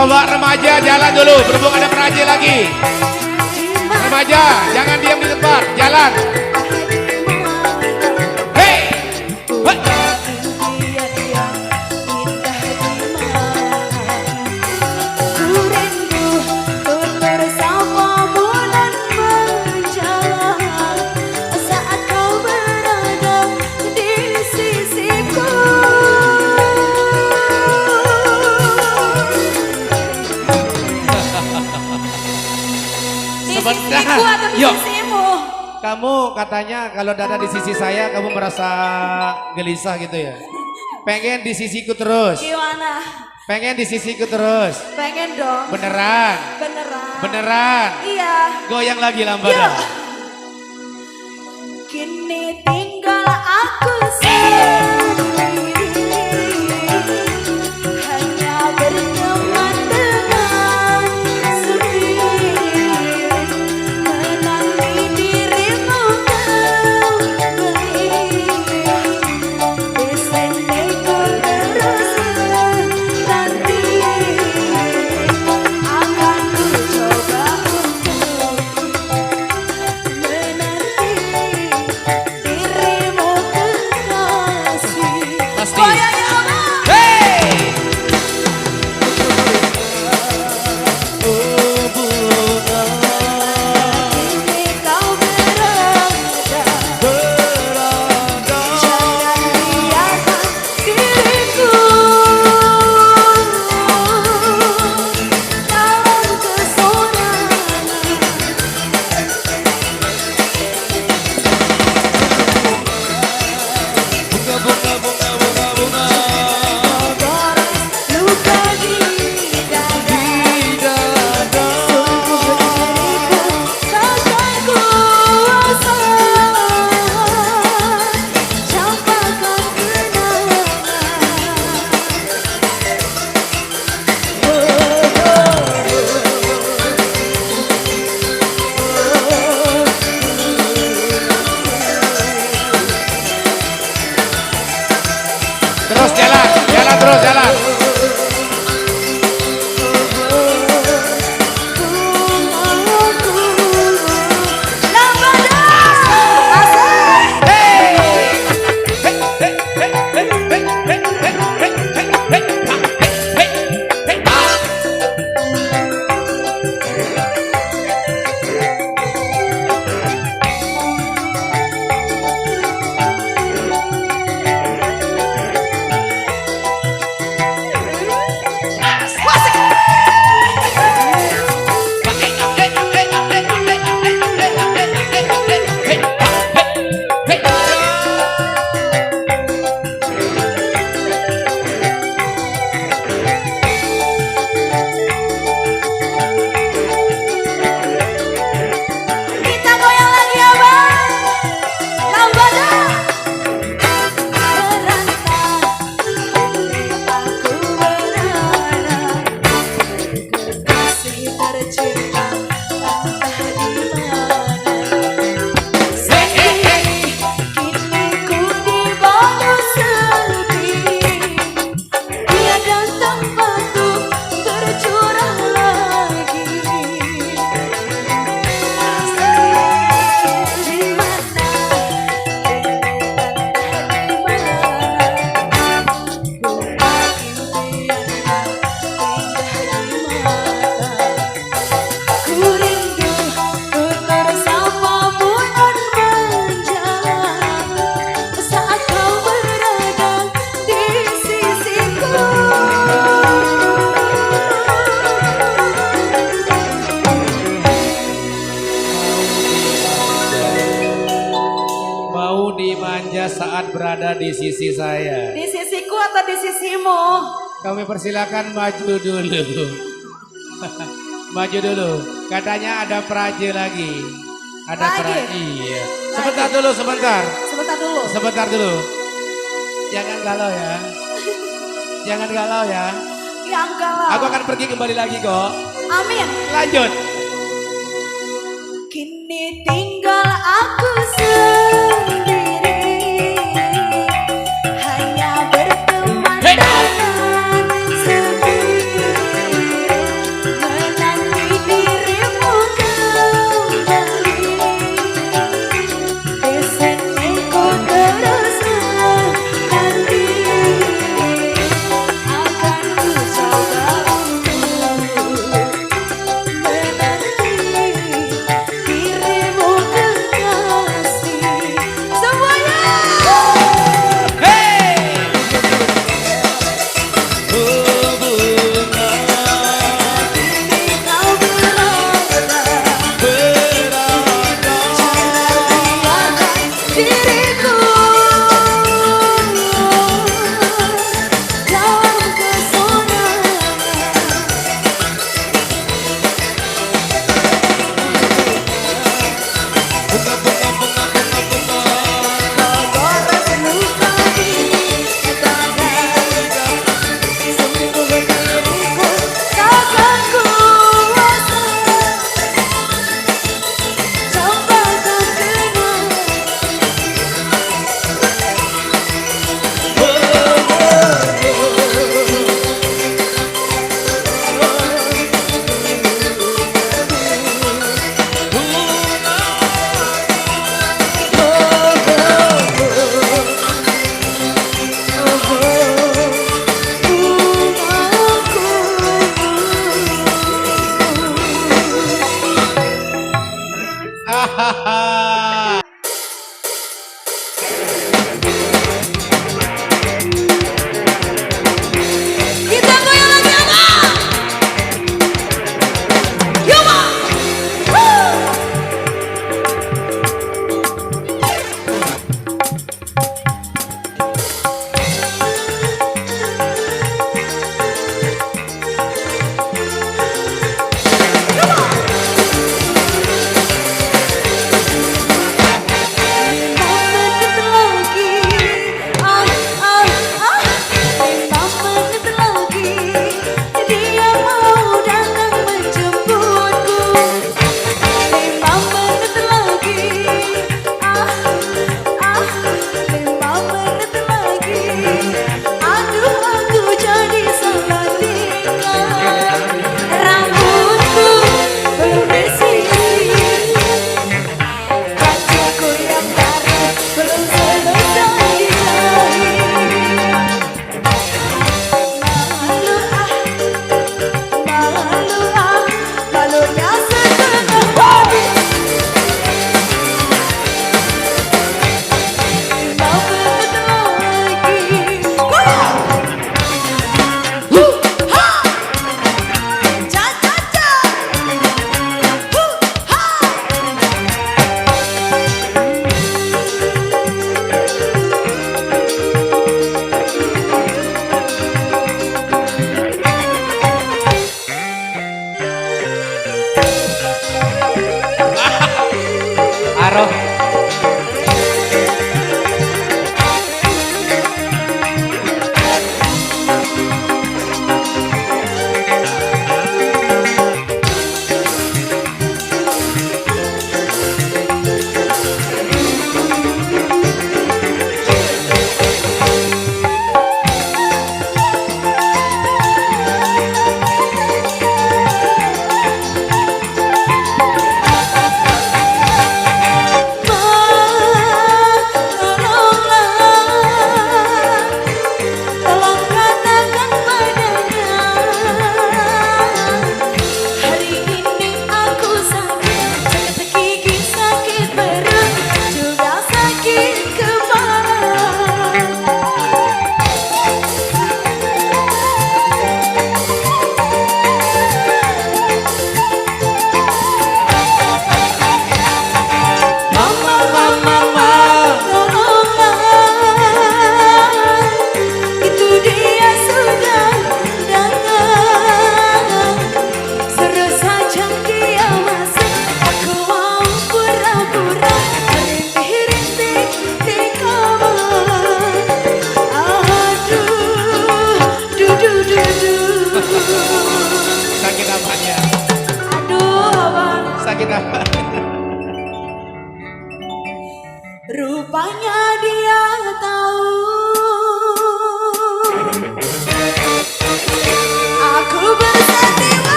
Coba remaja jalan dulu, berhubung ada praja lagi. Remaja, jangan diam di tempat, jalan. Hei! Sebentar. Yuk. Kamu katanya kalau dada di sisi saya kamu merasa gelisah gitu ya? Pengen di sisiku terus? Gimana? Pengen di sisiku terus? Pengen dong. Beneran? Beneran. Beneran? Iya. Goyang lagi lambada. Kini tinggal aku sendiri, hanya berteman dengan sendiri, menanti dirimu kembali. Di sini ku terus nanti, akan ku coba untuk menanti dirimu kekasih. Pasti. Goyang ya Allah. Hey! Kini kau berada, jangan biarkan diriku dalam kesorangan. Luka di dada, sungguh diriku takkan kuasa campakkan kenangan. Terus jalan, jalan terus jalan. Kita goyang lagi ya bang, lambada. Merantau, aku berada, kekasih tercinta entah di mana. Sendiri, kini ku di bawah sendiri, tiada tempat untuk bercurah lagi. Saat kau berada di sisiku. Mau dimanja saat berada di sisi saya. Di sisiku atau di sisimu? Kami persilakan maju dulu. Maju dulu. Katanya ada praja lagi. Ada Lagi? praja. Iya. Sebentar dulu, sebentar. Sebentar dulu. Sebentar dulu. Jangan galau ya. Jangan galau ya. Ya enggak lah. Aku akan pergi kembali lagi kok. Amin. Lanjut. Kini tinggal aku sendiri, hanya berteman dengan sendiri,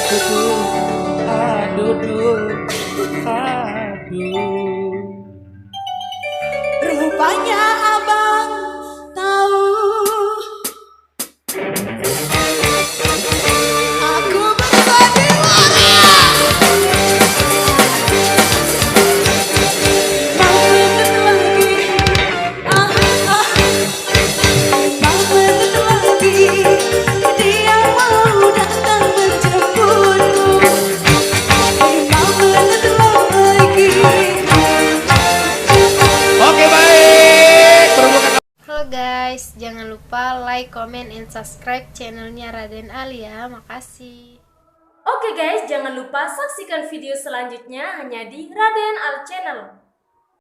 Aduh. Rupanya abang tahu aku menjadi orang mau mendekat lagi, mau mendekat lagi. Dia mau datang menjemputku, mau mendekat lagi. Oke baik, perbukan. Halo guys, jangan lupa like, comment, and subscribe channelnya Raden Ali ya. Makasih. Oke guys, jangan lupa saksikan video selanjutnya hanya di Raden Al Channel.